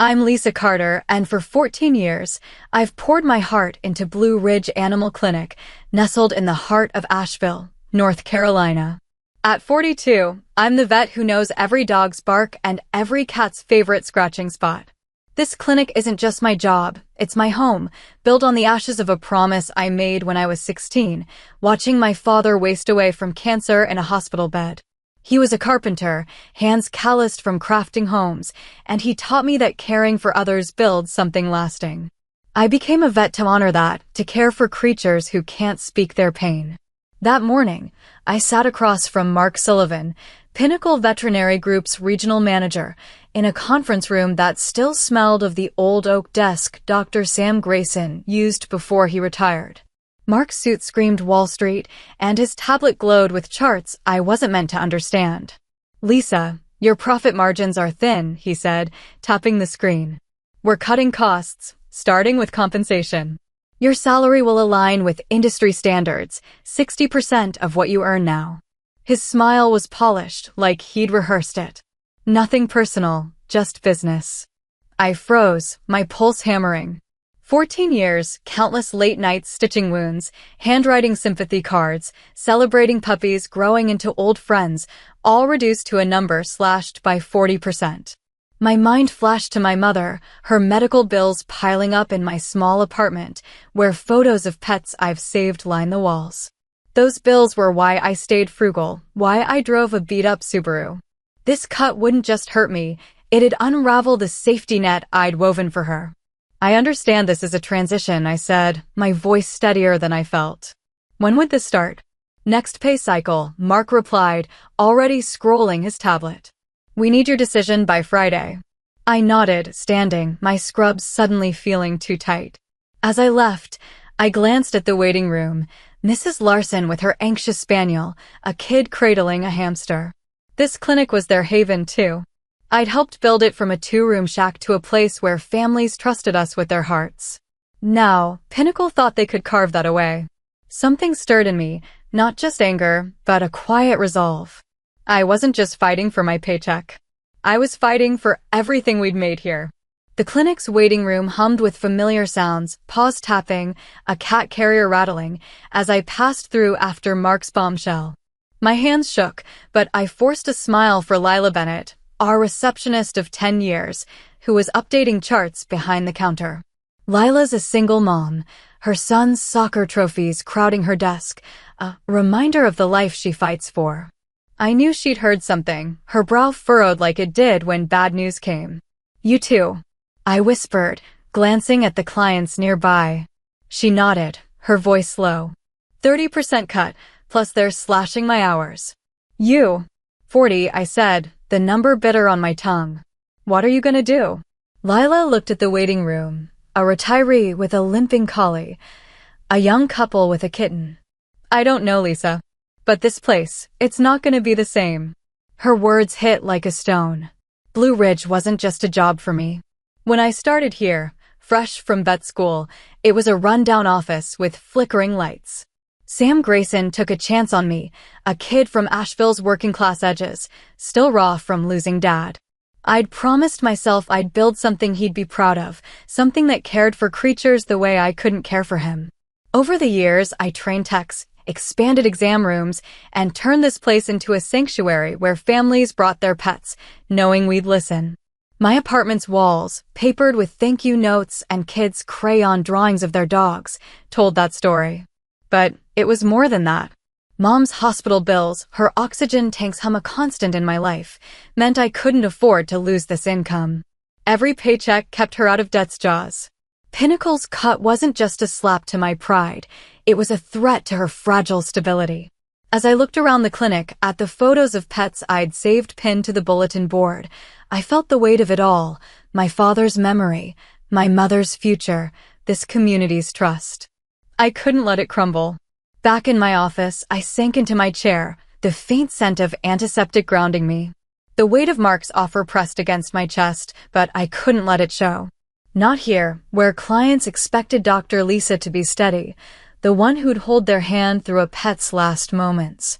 I'm Lisa Carter, and for 14 years, I've poured my heart into Blue Ridge Animal Clinic, nestled in the heart of Asheville, North Carolina. At 42, I'm the vet who knows every dog's bark and every cat's favorite scratching spot. This clinic isn't just my job, it's my home, built on the ashes of a promise I made when I was 16, watching my father waste away from cancer in a hospital bed. He was a carpenter, hands calloused from crafting homes, and he taught me that caring for others builds something lasting. I became a vet to honor that, to care for creatures who can't speak their pain. That morning, I sat across from Mark Sullivan, Pinnacle Veterinary Group's regional manager, in a conference room that still smelled of the old oak desk Dr. Sam Grayson used before he retired. Mark's suit screamed Wall Street, and his tablet glowed with charts I wasn't meant to understand. "Lisa, your profit margins are thin," he said, tapping the screen. "We're cutting costs, starting with compensation. Your salary will align with industry standards, 60% of what you earn now." His smile was polished, like he'd rehearsed it. Nothing personal, just business. I froze, my pulse hammering. 14 years, countless late nights stitching wounds, handwriting sympathy cards, celebrating puppies growing into old friends, all reduced to a number slashed by 40%. My mind flashed to my mother, her medical bills piling up in my small apartment, where photos of pets I've saved line the walls. Those bills were why I stayed frugal, why I drove a beat-up Subaru. This cut wouldn't just hurt me, it'd unravel the safety net I'd woven for her. "I understand this is a transition," I said, my voice steadier than I felt. "When would this start?" "Next pay cycle," Mark replied, already scrolling his tablet. "We need your decision by Friday." I nodded, standing, my scrubs suddenly feeling too tight. As I left, I glanced at the waiting room, Mrs. Larson with her anxious spaniel, a kid cradling a hamster. This clinic was their haven, too. I'd helped build it from a 2-room shack to a place where families trusted us with their hearts. Now, Pinnacle thought they could carve that away. Something stirred in me, not just anger, but a quiet resolve. I wasn't just fighting for my paycheck. I was fighting for everything we'd made here. The clinic's waiting room hummed with familiar sounds, paws tapping, a cat carrier rattling, as I passed through after Mark's bombshell. My hands shook, but I forced a smile for Lila Bennett, our receptionist of 10 years, who was updating charts behind the counter. Lila's a single mom, her son's soccer trophies crowding her desk, a reminder of the life she fights for. I knew she'd heard something, her brow furrowed like it did when bad news came. "You too," I whispered, glancing at the clients nearby. She nodded, her voice low. 30% cut, plus they're slashing my hours. "You." 40, I said, the number bitter on my tongue. "What are you gonna do?" Lila looked at the waiting room, a retiree with a limping collie, a young couple with a kitten. "I don't know, Lisa. But this place, it's not gonna be the same." Her words hit like a stone. Blue Ridge wasn't just a job for me. When I started here, fresh from vet school, it was a rundown office with flickering lights. Sam Grayson took a chance on me, a kid from Asheville's working-class edges, still raw from losing Dad. I'd promised myself I'd build something he'd be proud of, something that cared for creatures the way I couldn't care for him. Over the years, I trained techs, expanded exam rooms, and turned this place into a sanctuary where families brought their pets, knowing we'd listen. My apartment's walls, papered with thank you notes and kids' crayon drawings of their dogs, told that story. But it was more than that. Mom's hospital bills, her oxygen tanks hum a constant in my life, meant I couldn't afford to lose this income. Every paycheck kept her out of debt's jaws. Pinnacle's cut wasn't just a slap to my pride, it was a threat to her fragile stability. As I looked around the clinic at the photos of pets I'd saved pinned to the bulletin board, I felt the weight of it all, my father's memory, my mother's future, this community's trust. I couldn't let it crumble. Back in my office, I sank into my chair, the faint scent of antiseptic grounding me. The weight of Mark's offer pressed against my chest, but I couldn't let it show. Not here, where clients expected Dr. Lisa to be steady, the one who'd hold their hand through a pet's last moments.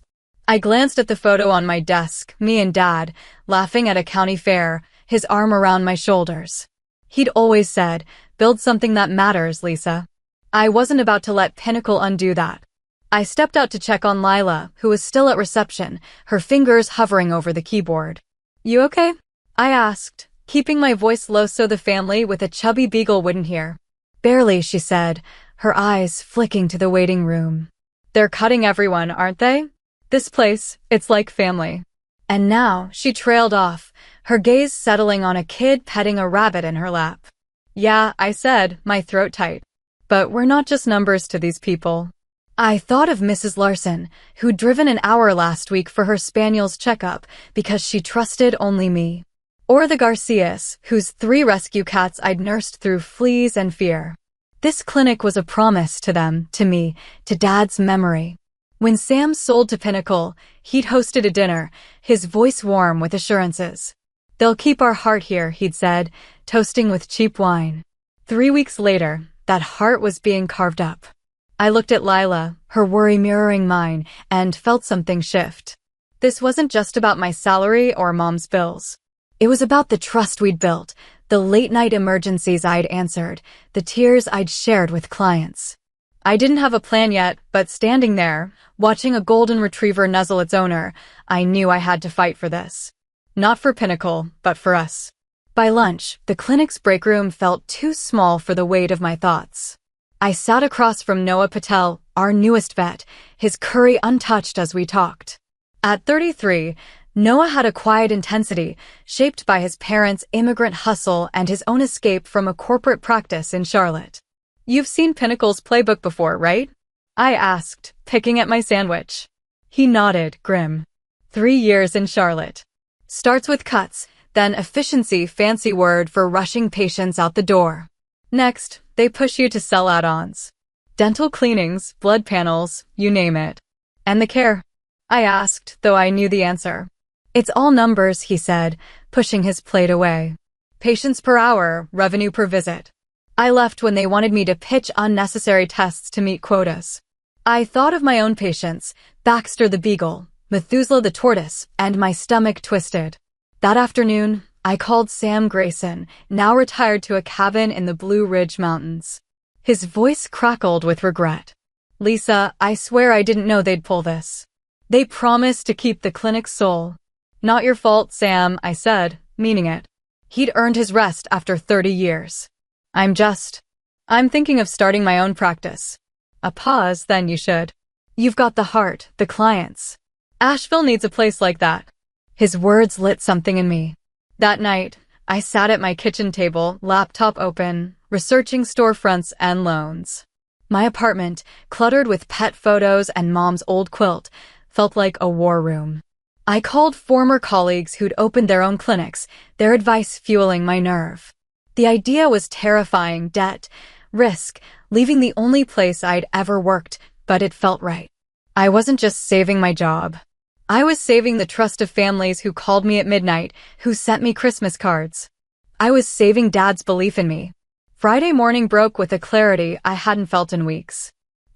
I glanced at the photo on my desk, me and Dad, laughing at a county fair, his arm around my shoulders. He'd always said, "Build something that matters, Lisa." I wasn't about to let Pinnacle undo that. I stepped out to check on Lila, who was still at reception, her fingers hovering over the keyboard. "You okay?" I asked, keeping my voice low so the family with a chubby beagle wouldn't hear. "Barely," she said, her eyes flicking to the waiting room. "They're cutting everyone, aren't they? This place, it's like family." And now she trailed off, her gaze settling on a kid petting a rabbit in her lap. "Yeah," I said, my throat tight. "But we're not just numbers to these people." I thought of Mrs. Larson, who'd driven an hour last week for her spaniel's checkup because she trusted only me. Or the Garcias, whose 3 rescue cats I'd nursed through fleas and fear. This clinic was a promise to them, to me, to Dad's memory. When Sam sold to Pinnacle, he'd hosted a dinner, his voice warm with assurances. "They'll keep our heart here," he'd said, toasting with cheap wine. 3 weeks later, that heart was being carved up. I looked at Lila, her worry mirroring mine, and felt something shift. This wasn't just about my salary or Mom's bills. It was about the trust we'd built, the late-night emergencies I'd answered, the tears I'd shared with clients. I didn't have a plan yet, but standing there, watching a golden retriever nuzzle its owner, I knew I had to fight for this. Not for Pinnacle, but for us. By lunch, the clinic's break room felt too small for the weight of my thoughts. I sat across from Noah Patel, our newest vet, his curry untouched as we talked. At 33, Noah had a quiet intensity, shaped by his parents' immigrant hustle and his own escape from a corporate practice in Charlotte. "You've seen Pinnacle's playbook before, right?" I asked, picking at my sandwich. He nodded, grim. 3 years in Charlotte. Starts with cuts, then efficiency, fancy word for rushing patients out the door. Next, they push you to sell add-ons. Dental cleanings, blood panels, you name it. "And the care?" I asked, though I knew the answer. "It's all numbers," he said, pushing his plate away. "Patients per hour, revenue per visit." I left when they wanted me to pitch unnecessary tests to meet quotas. I thought of my own patients, Baxter the beagle, Methuselah the tortoise, and my stomach twisted. That afternoon, I called Sam Grayson, now retired to a cabin in the Blue Ridge Mountains. His voice crackled with regret. "Lisa, I swear I didn't know they'd pull this. They promised to keep the clinic's soul." "Not your fault, Sam," I said, meaning it. He'd earned his rest after 30 years. I'm thinking of starting my own practice." A pause, "Then you should. You've got the heart, the clients. Asheville needs a place like that." His words lit something in me. That night, I sat at my kitchen table, laptop open, researching storefronts and loans. My apartment, cluttered with pet photos and Mom's old quilt, felt like a war room. I called former colleagues who'd opened their own clinics, their advice fueling my nerve. The idea was terrifying: debt, risk, leaving the only place I'd ever worked, but it felt right. I wasn't just saving my job. I was saving the trust of families who called me at midnight, who sent me Christmas cards. I was saving Dad's belief in me. Friday morning broke with a clarity I hadn't felt in weeks.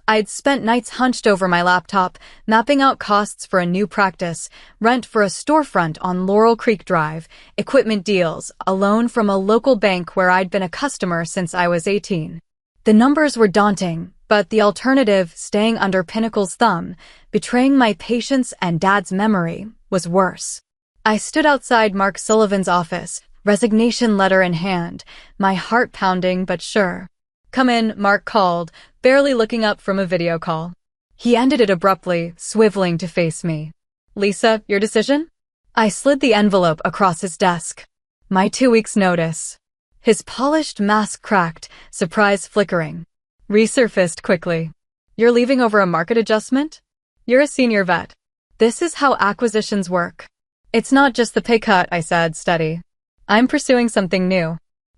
I'd spent nights hunched over my laptop, mapping out costs for a new practice, rent for a storefront on Laurel Creek Drive, equipment deals, a loan from a local bank where I'd been a customer since I was 18. The numbers were daunting, but the alternative, staying under Pinnacle's thumb, betraying my patience and Dad's memory, was worse. I stood outside Mark Sullivan's office, resignation letter in hand, my heart pounding but sure. "Come in," Mark called, barely looking up from a video call. He ended it abruptly, swiveling to face me. "Lisa, your decision?" I slid the envelope across his desk. "My 2 weeks' notice." His polished mask cracked, surprise flickering. Resurfaced quickly. "You're leaving over a market adjustment? You're a senior vet. This is how acquisitions work." "It's not just the pay cut," I said, steady. "I'm pursuing something new.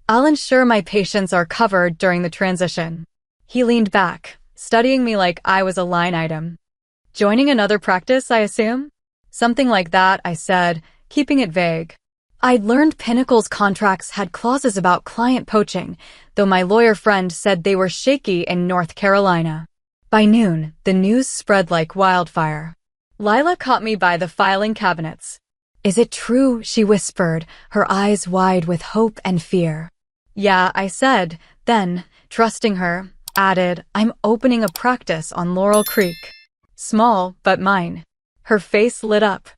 I'll ensure my patients are covered during the transition." He leaned back, studying me like I was a line item. "Joining another practice, I assume?" "Something like that," I said, keeping it vague. I'd learned Pinnacle's contracts had clauses about client poaching, though my lawyer friend said they were shaky in North Carolina. By noon, the news spread like wildfire. Lila caught me by the filing cabinets. "Is it true?" she whispered, her eyes wide with hope and fear. Yeah, I said. Then, trusting her, added, I'm opening a practice on Laurel Creek. Small, but mine. Her face lit up.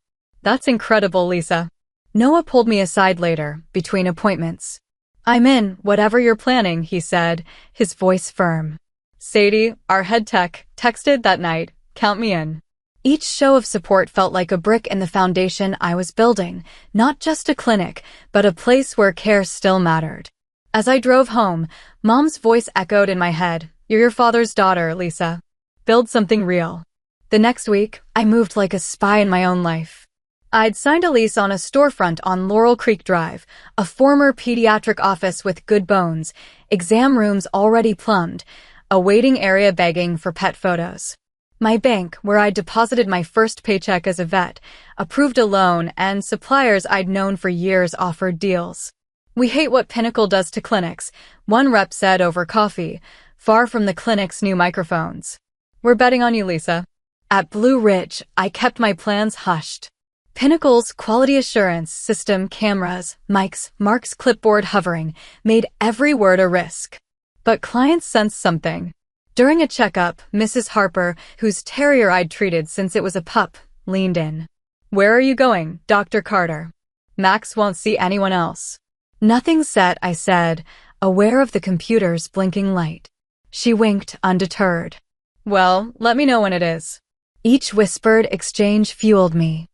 That's incredible, Lisa. Noah pulled me aside later, between appointments. I'm in, whatever you're planning, he said, his voice firm. Sadie, our head tech, texted that night, count me in. Each show of support felt like a brick in the foundation I was building, not just a clinic, but a place where care still mattered. As I drove home, Mom's voice echoed in my head, you're your father's daughter, Lisa. Build something real. The next week, I moved like a spy in my own life. I'd signed a lease on a storefront on Laurel Creek Drive, a former pediatric office with good bones, exam rooms already plumbed, a waiting area begging for pet photos. My bank, where I'd deposited my first paycheck as a vet, approved a loan, and suppliers I'd known for years offered deals. We hate what Pinnacle does to clinics, one rep said over coffee, far from the clinic's new microphones. We're betting on you, Lisa. At Blue Ridge, I kept my plans hushed. Pinnacle's quality assurance system, cameras, mics, Mark's clipboard hovering, made every word a risk. But clients sensed something. During a checkup, Mrs. Harper, whose terrier I'd treated since it was a pup, leaned in. Where are you going, Dr. Carter? Max won't see anyone else. Nothing's set, I said, aware of the computer's blinking light. She winked, undeterred. Well, let me know when it is. Each whispered exchange fueled me.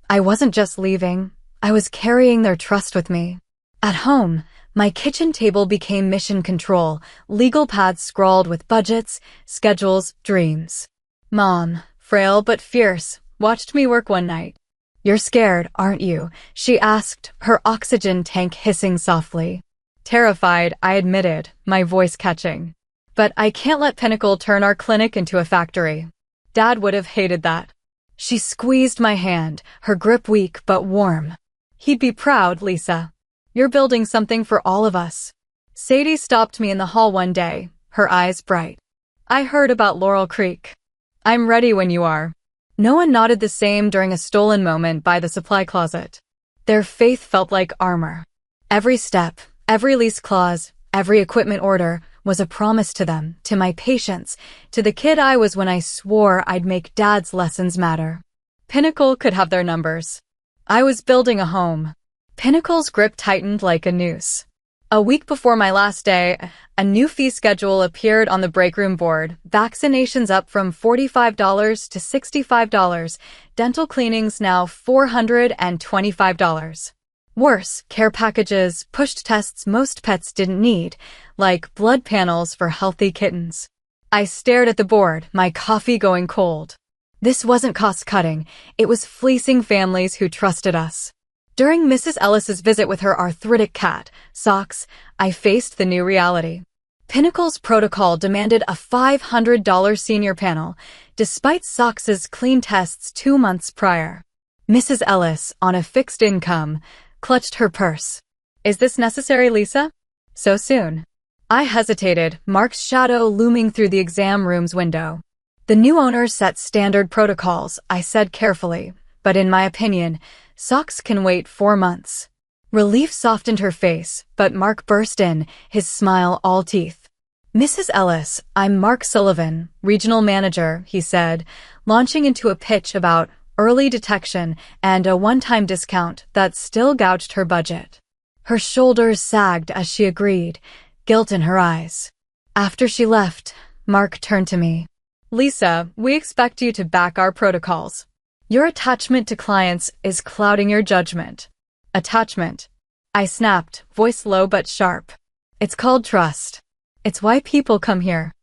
I wasn't just leaving, I was carrying their trust with me. At home, my kitchen table became mission control, legal pads scrawled with budgets, schedules, dreams. Mom, frail but fierce, watched me work one night. You're scared, aren't you? She asked, her oxygen tank hissing softly. Terrified, I admitted, my voice catching. But I can't let Pinnacle turn our clinic into a factory. Dad would have hated that. She squeezed my hand, her grip weak but warm. He'd be proud, Lisa. You're building something for all of us. Sadie stopped me in the hall one day, her eyes bright. I heard about Laurel Creek. I'm ready when you are. Noah nodded the same during a stolen moment by the supply closet. Their faith felt like armor. Every step, every lease clause, every equipment order was a promise to them, to my patients, to the kid I was when I swore I'd make Dad's lessons matter. Pinnacle could have their numbers. I was building a home. Pinnacle's grip tightened like a noose. A week before my last day, a new fee schedule appeared on the break room board. Vaccinations up from $45 to $65. Dental cleanings now $425. Worse, care packages, pushed tests most pets didn't need, like blood panels for healthy kittens. I stared at the board, my coffee going cold. This wasn't cost-cutting, it was fleecing families who trusted us. During Mrs. Ellis's visit with her arthritic cat, Socks, I faced the new reality. Pinnacle's protocol demanded a $500 senior panel, despite Socks's clean tests 2 months prior. Mrs. Ellis, on a fixed income, clutched her purse. Is this necessary, Lisa? So soon? I hesitated, Mark's shadow looming through the exam room's window. The new owner set standard protocols, I said carefully, but in my opinion, Socks can wait 4 months. Relief softened her face, but Mark burst in, his smile all teeth. Mrs. Ellis, I'm Mark Sullivan, regional manager, he said, launching into a pitch about early detection and a one-time discount that still gouged her budget. Her shoulders sagged as she agreed, guilt in her eyes. After she left, Mark turned to me. Lisa, we expect you to back our protocols. Your attachment to clients is clouding your judgment. Attachment. I snapped, voice low but sharp. It's called trust. It's why people come here.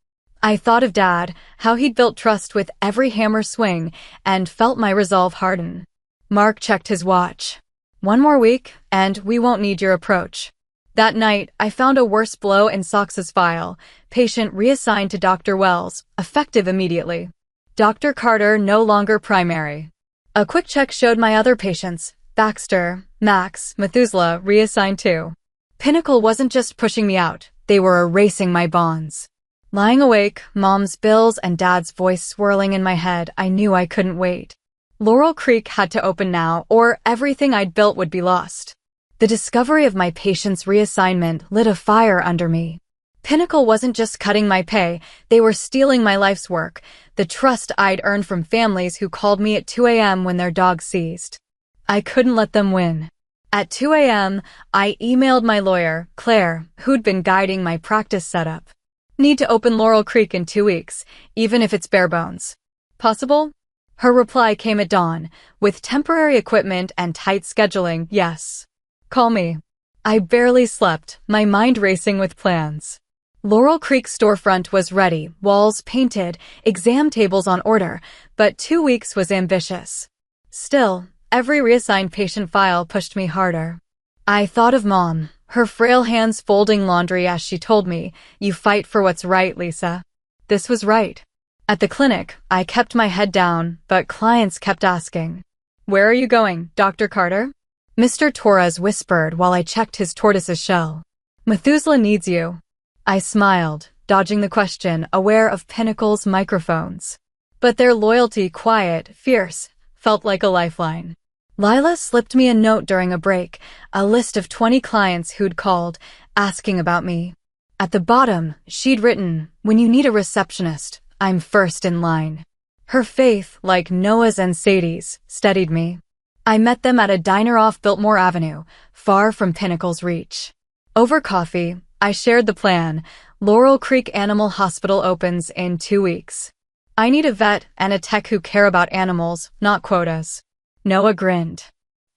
I thought of Dad, how he'd built trust with every hammer swing, and felt my resolve harden. Mark checked his watch. 1 more week, and we won't need your approach. That night, I found a worse blow in Socks's file. Patient reassigned to Dr. Wells, effective immediately. Dr. Carter no longer primary. A quick check showed my other patients, Baxter, Max, Methuselah, reassigned too. Pinnacle wasn't just pushing me out, they were erasing my bonds. Lying awake, Mom's bills and Dad's voice swirling in my head, I knew I couldn't wait. Laurel Creek had to open now, or everything I'd built would be lost. The discovery of my patient's reassignment lit a fire under me. Pinnacle wasn't just cutting my pay, they were stealing my life's work, the trust I'd earned from families who called me at 2 a.m. when their dog seized. I couldn't let them win. At 2 a.m., I emailed my lawyer, Claire, who'd been guiding my practice setup. Need to open Laurel Creek in 2 weeks, even if it's bare bones. Possible? Her reply came at dawn, with temporary equipment and tight scheduling, yes. Call me. I barely slept, my mind racing with plans. Laurel Creek storefront was ready, walls painted, exam tables on order, but 2 weeks was ambitious. Still, every reassigned patient file pushed me harder. I thought of Mom, her frail hands folding laundry as she told me, "You fight for what's right, Lisa." This was right. At the clinic, I kept my head down, but clients kept asking, "Where are you going, Dr. Carter?" Mr. Torres whispered while I checked his tortoise's shell. "Methuselah needs you." I smiled, dodging the question, aware of Pinnacle's microphones. But their loyalty, quiet, fierce, felt like a lifeline. Lila slipped me a note during a break, a list of 20 clients who'd called, asking about me. At the bottom, she'd written, "When you need a receptionist, I'm first in line." Her faith, like Noah's and Sadie's, steadied me. I met them at a diner off Biltmore Avenue, far from Pinnacle's reach. Over coffee, I shared the plan. Laurel Creek Animal Hospital opens in 2 weeks. I need a vet and a tech who care about animals, not quotas. Noah grinned.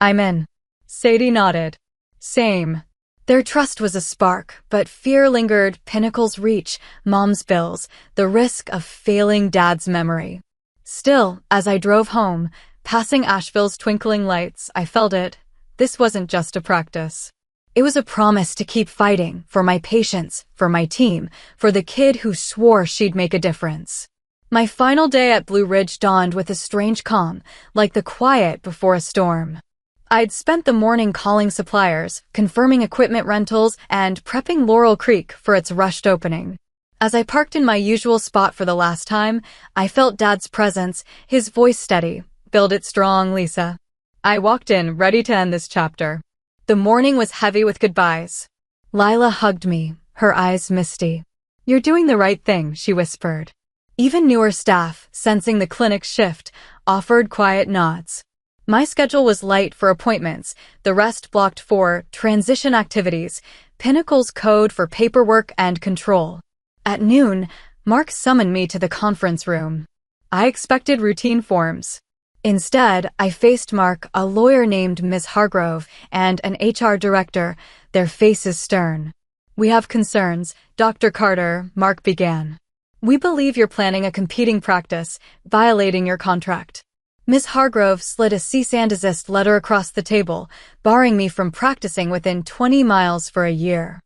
"I'm in." Sadie nodded. Same. Their trust was a spark, but fear lingered. Pinnacle's reach, Mom's bills, the risk of failing Dad's memory. Still, as I drove home, passing Asheville's twinkling lights, I felt it. This wasn't just a practice. It was a promise to keep fighting, for my patients, for my team, for the kid who swore she'd make a difference. My final day at Blue Ridge dawned with a strange calm, like the quiet before a storm. I'd spent the morning calling suppliers, confirming equipment rentals, and prepping Laurel Creek for its rushed opening. As I parked in my usual spot for the last time, I felt Dad's presence, his voice steady. "Build it strong, Lisa." I walked in, ready to end this chapter. The morning was heavy with goodbyes. Lila hugged me, her eyes misty. "You're doing the right thing," she whispered. Even newer staff, sensing the clinic's shift, offered quiet nods. My schedule was light for appointments, the rest blocked for transition activities, Pinnacle's code for paperwork and control. At noon, Mark summoned me to the conference room. I expected routine forms. Instead, I faced Mark, a lawyer named Ms. Hargrove, and an HR director, their faces stern. "We have concerns, Dr. Carter," Mark began. "We believe you're planning a competing practice, violating your contract." Ms. Hargrove slid a cease and desist letter across the table, barring me from practicing within 20 miles for a year.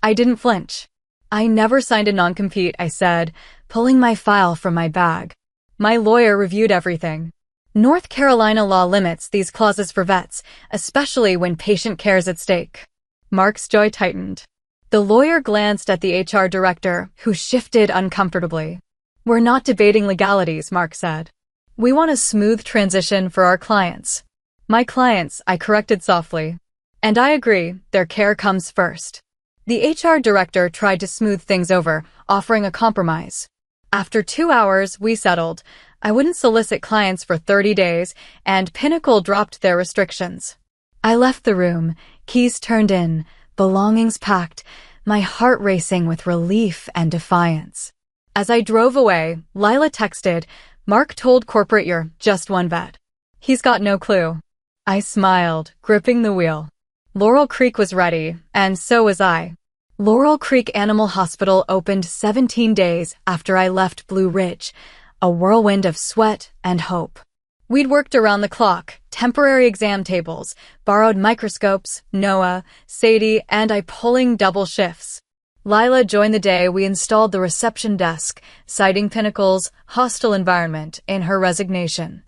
I didn't flinch. "I never signed a non-compete," I said, pulling my file from my bag. My lawyer reviewed everything. North Carolina law limits these clauses for vets, especially when patient care is at stake. Mark's jaw tightened. The lawyer glanced at the HR director, who shifted uncomfortably. "We're not debating legalities," Mark said. "We want a smooth transition for our clients." "My clients," I corrected softly. "And I agree, their care comes first." The HR director tried to smooth things over, offering a compromise. After 2 hours, we settled. I wouldn't solicit clients for 30 days, and Pinnacle dropped their restrictions. I left the room, keys turned in, belongings packed, my heart racing with relief and defiance. As I drove away, Lila texted, "Mark told corporate you're just one vet. He's got no clue." I smiled, gripping the wheel. Laurel Creek was ready, and so was I. Laurel Creek Animal Hospital opened 17 days after I left Blue Ridge, a whirlwind of sweat and hope. We'd worked around the clock, temporary exam tables, borrowed microscopes, Noah, Sadie, and I pulling double shifts. Lila joined the day we installed the reception desk, citing Pinnacle's hostile environment in her resignation.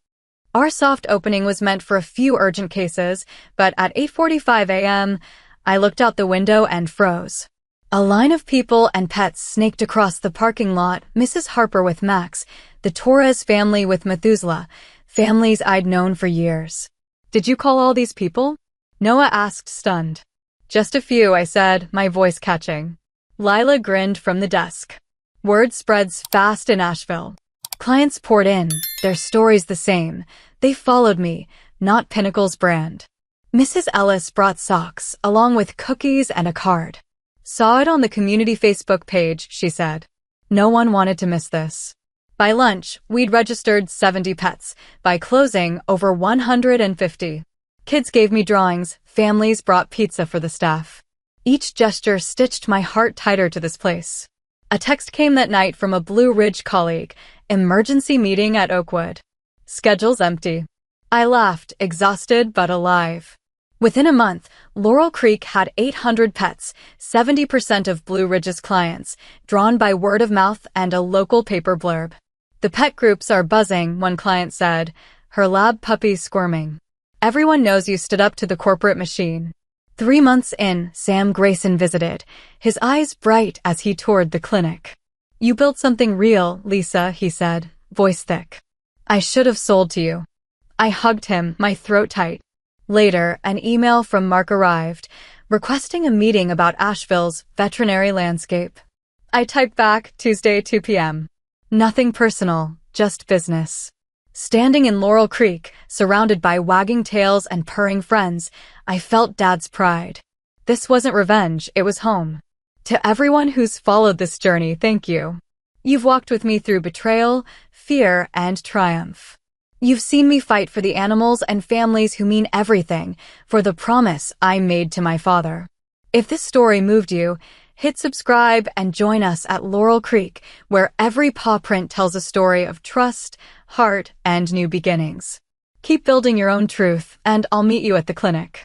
Our soft opening was meant for a few urgent cases, but at 8:45 a.m., I looked out the window and froze. A line of people and pets snaked across the parking lot, Mrs. Harper with Max, the Torres family with Methuselah, families I'd known for years. "Did you call all these people?" Noah asked, stunned. Just a few, I said, my voice catching. Lila grinned from the desk. Word spreads fast in Asheville. Clients poured in, their stories the same. They followed me, not Pinnacle's brand. Mrs. Ellis brought socks, along with cookies and a card. Saw it on the community Facebook page, she said. No one wanted to miss this. By lunch, we'd registered 70 pets. By closing, over 150. Kids gave me drawings, families brought pizza for the staff. Each gesture stitched my heart tighter to this place. A text came that night from a Blue Ridge colleague. Emergency meeting at Oakwood. Schedule's empty. I laughed, exhausted but alive. Within a month, Laurel Creek had 800 pets, 70% of Blue Ridge's clients, drawn by word of mouth and a local paper blurb. The pet groups are buzzing, one client said, her lab puppy squirming. Everyone knows you stood up to the corporate machine. 3 months in, Sam Grayson visited, his eyes bright as he toured the clinic. You built something real, Lisa, he said, voice thick. I should have sold to you. I hugged him, my throat tight. Later, an email from Mark arrived, requesting a meeting about Asheville's veterinary landscape. I typed back, Tuesday, 2 p.m. Nothing personal, just business. Standing in Laurel Creek, surrounded by wagging tails and purring friends, I felt Dad's pride. This wasn't revenge, it was home. To everyone who's followed this journey, thank you. You've walked with me through betrayal, fear, and triumph. You've seen me fight for the animals and families who mean everything, for the promise I made to my father. If this story moved you, hit subscribe and join us at Laurel Creek, where every paw print tells a story of trust, heart, and new beginnings. Keep building your own truth, and I'll meet you at the clinic.